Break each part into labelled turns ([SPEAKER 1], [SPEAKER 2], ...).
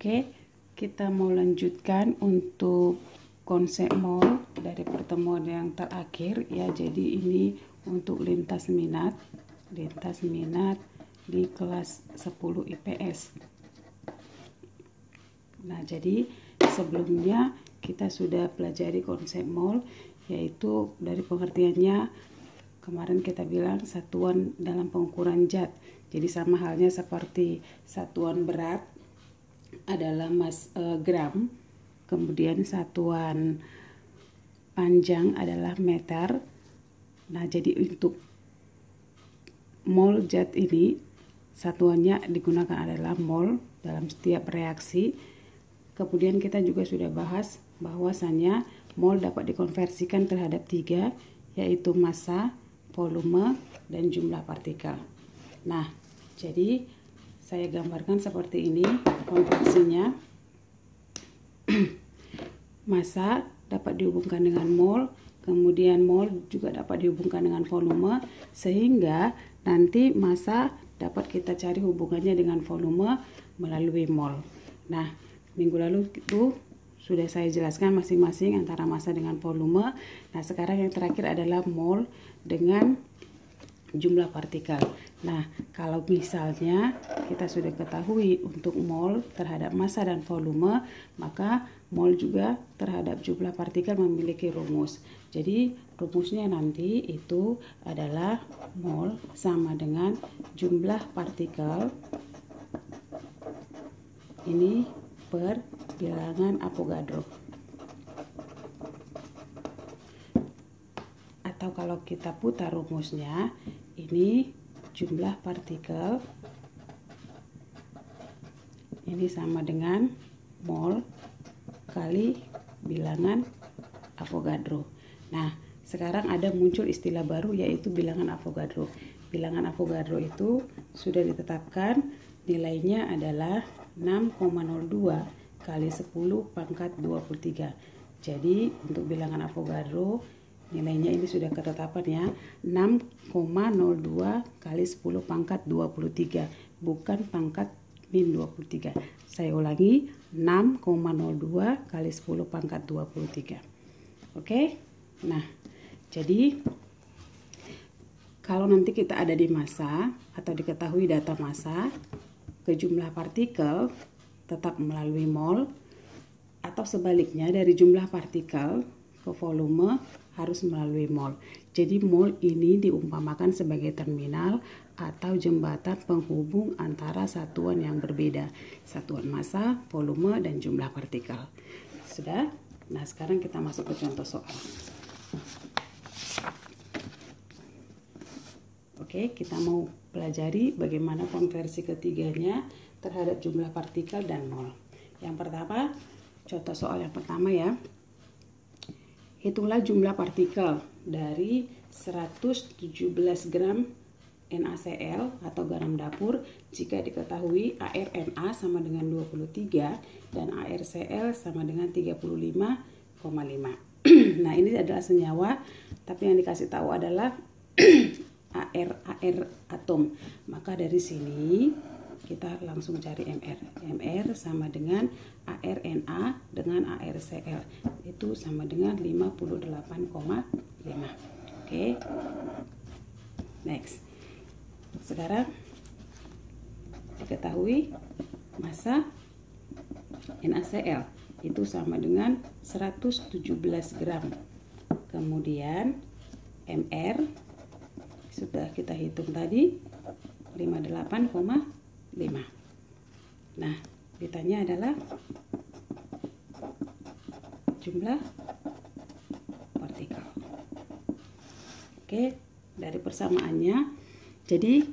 [SPEAKER 1] Oke, kita mau lanjutkan untuk konsep mol dari pertemuan yang terakhir ya. Jadi ini untuk lintas minat di kelas 10 IPS. Nah, jadi sebelumnya kita sudah pelajari konsep mol, yaitu dari pengertiannya kemarin kita bilang satuan dalam pengukuran zat. Jadi sama halnya seperti satuan berat adalah gram, kemudian satuan panjang adalah meter. Nah, jadi untuk mol zat ini satuannya digunakan adalah mol dalam setiap reaksi. Kemudian kita juga sudah bahas bahwasannya mol dapat dikonversikan terhadap 3, yaitu massa, volume, dan jumlah partikel. Nah, jadi saya gambarkan seperti ini konversinya. Massa dapat dihubungkan dengan mol, kemudian mol juga dapat dihubungkan dengan volume, sehingga nanti massa dapat kita cari hubungannya dengan volume melalui mol. Nah, minggu lalu itu sudah saya jelaskan masing-masing antara massa dengan volume. Nah, sekarang yang terakhir adalah mol dengan jumlah partikel. Nah, kalau misalnya kita sudah ketahui untuk mol terhadap massa dan volume, maka mol juga terhadap jumlah partikel memiliki rumus. Jadi rumusnya nanti itu adalah mol sama dengan jumlah partikel ini per bilangan Avogadro. Atau kalau kita putar rumusnya, ini jumlah partikel ini sama dengan mol kali bilangan Avogadro. Nah, sekarang ada muncul istilah baru, yaitu bilangan Avogadro. Bilangan Avogadro itu sudah ditetapkan nilainya adalah 6,02 kali 10 pangkat 23. Jadi untuk bilangan Avogadro nilainya ini sudah ketetapan ya, 6,02 kali 10 pangkat 23, bukan pangkat min 23. Saya ulangi, 6,02 kali 10 pangkat 23. Oke? Nah, jadi kalau nanti kita ada di massa atau diketahui data massa ke jumlah partikel tetap melalui mol, atau sebaliknya dari jumlah partikel ke volume harus melalui mol. Jadi mol ini diumpamakan sebagai terminal atau jembatan penghubung antara satuan yang berbeda, satuan massa, volume, dan jumlah partikel. Sudah? Nah, sekarang kita masuk ke contoh soal. Oke, kita mau pelajari bagaimana konversi ketiganya terhadap jumlah partikel dan mol. Yang pertama, contoh soal yang pertama ya. Hitunglah jumlah partikel dari 117 gram NaCl atau garam dapur jika diketahui ArNa sama dengan 23 dan ArCl sama dengan 35,5. Nah, ini adalah senyawa, tapi yang dikasih tahu adalah Ar atom. Maka dari sini kita langsung cari Mr. Mr sama dengan ArNa dengan ArCl. Itu sama dengan 58,5. Oke. Next. Sekarang diketahui massa NaCl itu sama dengan 117 gram. Kemudian Mr sudah kita hitung tadi 58,5. Nah, ditanya adalah jumlah partikel. Oke, dari persamaannya, jadi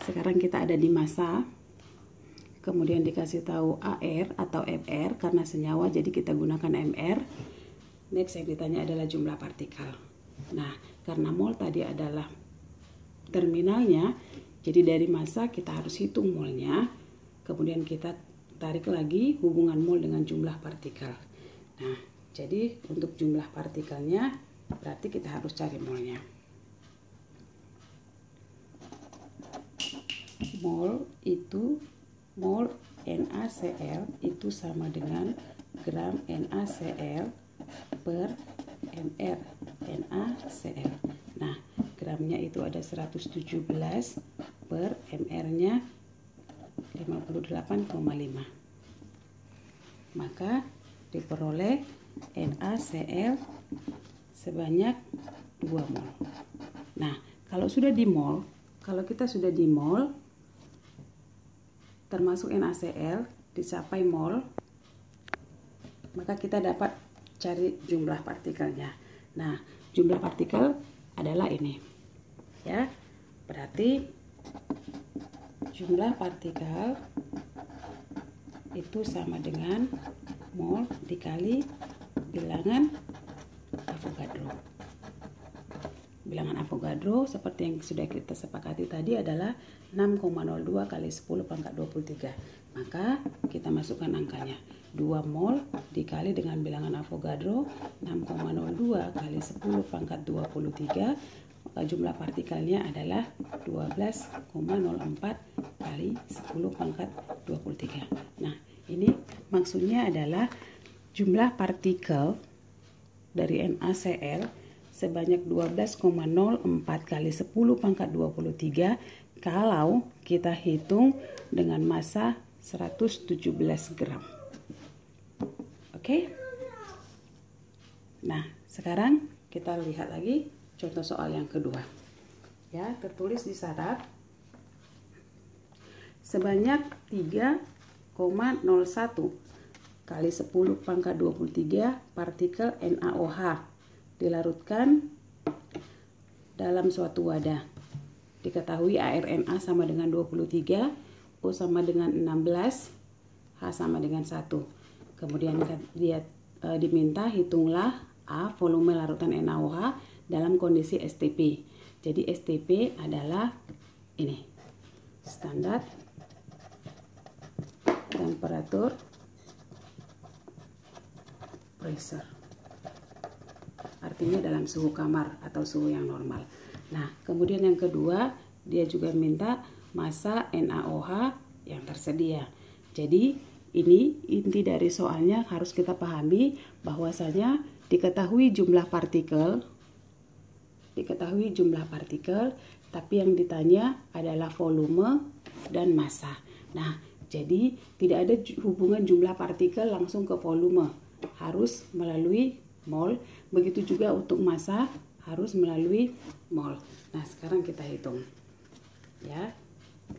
[SPEAKER 1] sekarang kita ada di massa, kemudian dikasih tahu Ar atau Mr karena senyawa, jadi kita gunakan Mr. Next yang ditanya adalah jumlah partikel. Nah, karena mol tadi adalah terminalnya, jadi dari massa kita harus hitung molnya, kemudian kita tarik lagi hubungan mol dengan jumlah partikel. Nah, jadi untuk jumlah partikelnya berarti kita harus cari molnya. Mol itu mol NaCl itu sama dengan gram NaCl per mR NaCl. Nah, gramnya itu ada 117 per mR-nya 58,5. Maka diperoleh NaCl sebanyak 2 mol. Nah, kalau kita sudah di mol, termasuk NaCl dicapai mol, maka kita dapat cari jumlah partikelnya. Nah, jumlah partikel adalah ini. Ya. Berarti jumlah partikel itu sama dengan mol dikali bilangan Avogadro. Bilangan Avogadro seperti yang sudah kita sepakati tadi adalah 6,02 kali 10 pangkat 23. Maka kita masukkan angkanya. 2 mol dikali dengan bilangan Avogadro 6,02 kali 10 pangkat 23. Maka jumlah partikelnya adalah 12,04 kali 10 pangkat 23. Nah, ini maksudnya adalah jumlah partikel dari NaCl sebanyak 12,04 kali 10 pangkat 23 kalau kita hitung dengan massa 117 gram. Oke? Nah, sekarang kita lihat lagi contoh soal yang kedua. Ya, tertulis di syarat sebanyak 3,01 kali 10 pangkat 23 partikel NaOH dilarutkan dalam suatu wadah. Diketahui ARNA sama dengan 23, O sama dengan 16, H sama dengan 1. Kemudian dia diminta hitunglah A volume larutan NaOH dalam kondisi STP. Jadi STP adalah ini, standar temperatur pressure. Artinya dalam suhu kamar atau suhu yang normal. Nah, kemudian yang kedua, dia juga minta massa NaOH yang tersedia. Jadi, ini inti dari soalnya harus kita pahami bahwasanya diketahui jumlah partikel, tapi yang ditanya adalah volume dan massa. Nah, jadi tidak ada hubungan jumlah partikel langsung ke volume, harus melalui mol. Begitu juga untuk massa harus melalui mol. Nah, sekarang kita hitung. Ya.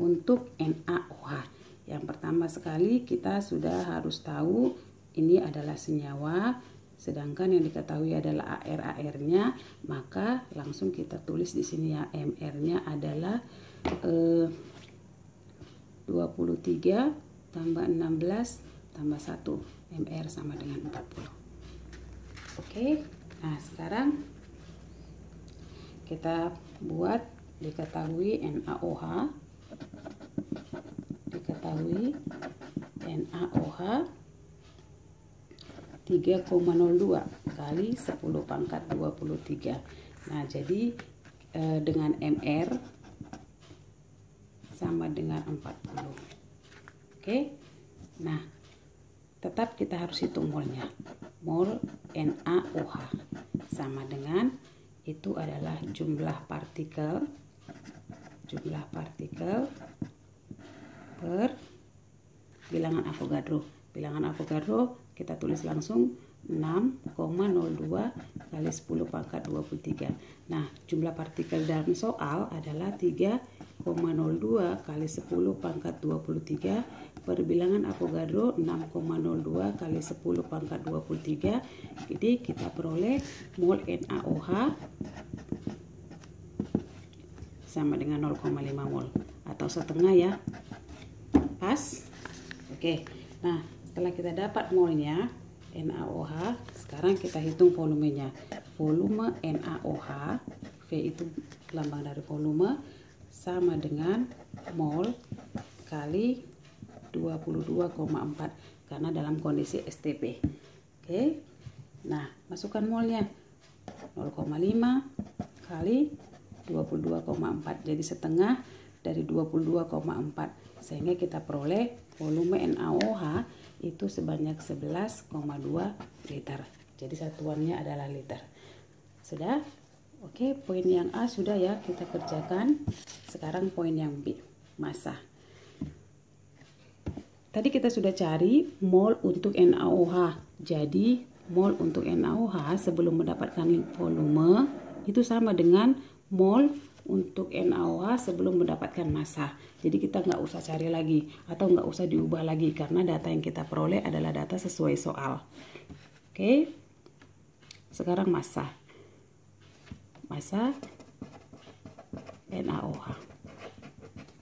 [SPEAKER 1] Untuk NaOH. Yang pertama sekali kita sudah harus tahu ini adalah senyawa, sedangkan yang diketahui adalah AR-nya, maka langsung kita tulis di sini ya, MR-nya adalah 23 tambah 16 tambah 1, MR sama dengan 40. Oke, nah sekarang kita buat diketahui NaOH. Diketahui NaOH 3,02 kali 10 pangkat 23. Nah, jadi dengan MR sama dengan 40. Oke. Nah, tetap kita harus hitung molnya. Mol NaOH sama dengan itu adalah jumlah partikel per bilangan Avogadro. Bilangan Avogadro kita tulis langsung 6,02 kali 10 pangkat 23. Nah, jumlah partikel dalam soal adalah 3,02 kali 10 pangkat 23 per bilangan Avogadro 6,02 kali 10 pangkat 23. Jadi kita peroleh mol NaOH sama dengan 0,5 mol atau setengah ya. Pas. Oke. Nah, setelah kita dapat molnya NaOH, sekarang kita hitung volumenya. Volume NaOH, V itu lambang dari volume, sama dengan mol kali 22,4 karena dalam kondisi STP. Oke. Nah, masukkan molnya. 0,5 kali 22,4, jadi setengah dari 22,4, sehingga kita peroleh volume NaOH itu sebanyak 11,2 liter. Jadi satuannya adalah liter. Sudah? Oke, poin yang A sudah ya kita kerjakan. Sekarang poin yang B, massa. Tadi kita sudah cari mol untuk NaOH. Jadi mol untuk NaOH sebelum mendapatkan volume itu sama dengan mol untuk NaOH sebelum mendapatkan massa. Jadi kita nggak usah cari lagi atau nggak usah diubah lagi karena data yang kita peroleh adalah data sesuai soal. Oke, sekarang massa. Massa NaOH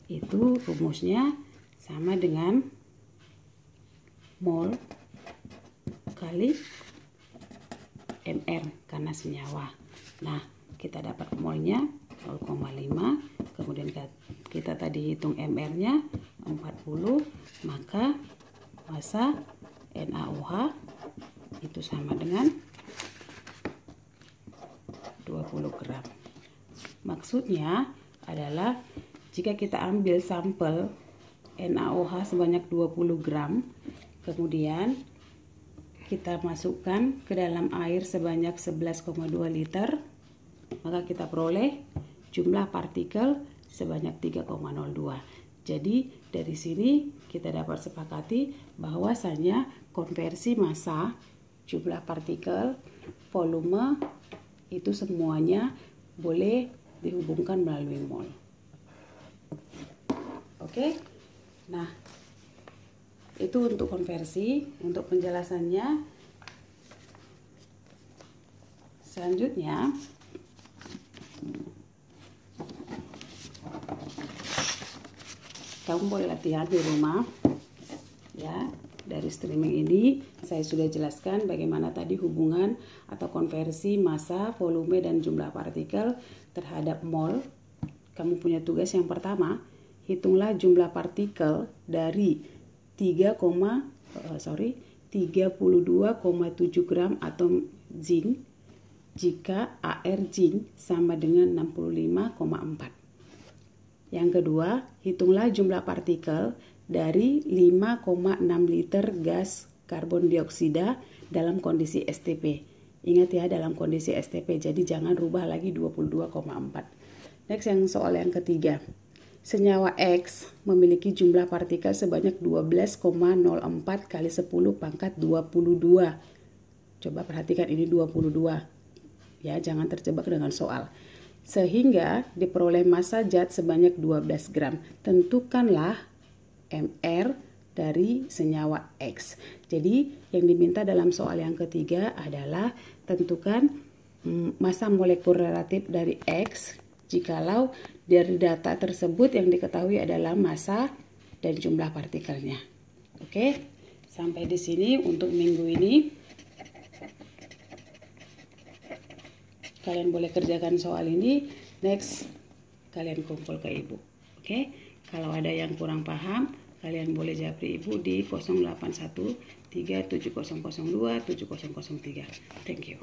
[SPEAKER 1] itu rumusnya sama dengan mol kali mR karena senyawa. Nah, kita dapat molnya 0,5, kemudian kita tadi hitung mR-nya 40, maka massa NaOH itu sama dengan 20 gram. Maksudnya adalah jika kita ambil sampel NaOH sebanyak 20 gram, kemudian kita masukkan ke dalam air sebanyak 11,2 liter, maka kita peroleh jumlah partikel sebanyak 3,02. Jadi dari sini kita dapat sepakati bahwasanya konversi massa, jumlah partikel, volume itu semuanya boleh dihubungkan melalui mol. Oke. Nah, itu untuk konversi. Untuk penjelasannya selanjutnya kamu boleh latihan di rumah ya. Dari streaming ini saya sudah jelaskan bagaimana tadi hubungan atau konversi massa, volume, dan jumlah partikel terhadap mol. Kamu punya tugas yang pertama, hitunglah jumlah partikel dari 32,7 gram atom zinc jika AR zinc sama dengan 65,4. Yang kedua, hitunglah jumlah partikel dari 5,6 liter gas karbon dioksida dalam kondisi STP. Ingat ya, dalam kondisi STP, jadi jangan rubah lagi 22,4. Next, yang soal yang ketiga. Senyawa X memiliki jumlah partikel sebanyak 12,04 kali 10 pangkat 22. Coba perhatikan ini 22. Ya, jangan terjebak dengan soal. Sehingga diperoleh massa zat sebanyak 12 gram. Tentukanlah mR dari senyawa X. Jadi yang diminta dalam soal yang ketiga adalah tentukan massa molekul relatif dari X jikalau dari data tersebut yang diketahui adalah massa dan jumlah partikelnya. Oke, sampai di sini untuk minggu ini. Kalian boleh kerjakan soal ini. Next, kalian kumpul ke ibu. Oke, kalau ada yang kurang paham, kalian boleh japri ibu di 081 37002 7003. Thank you.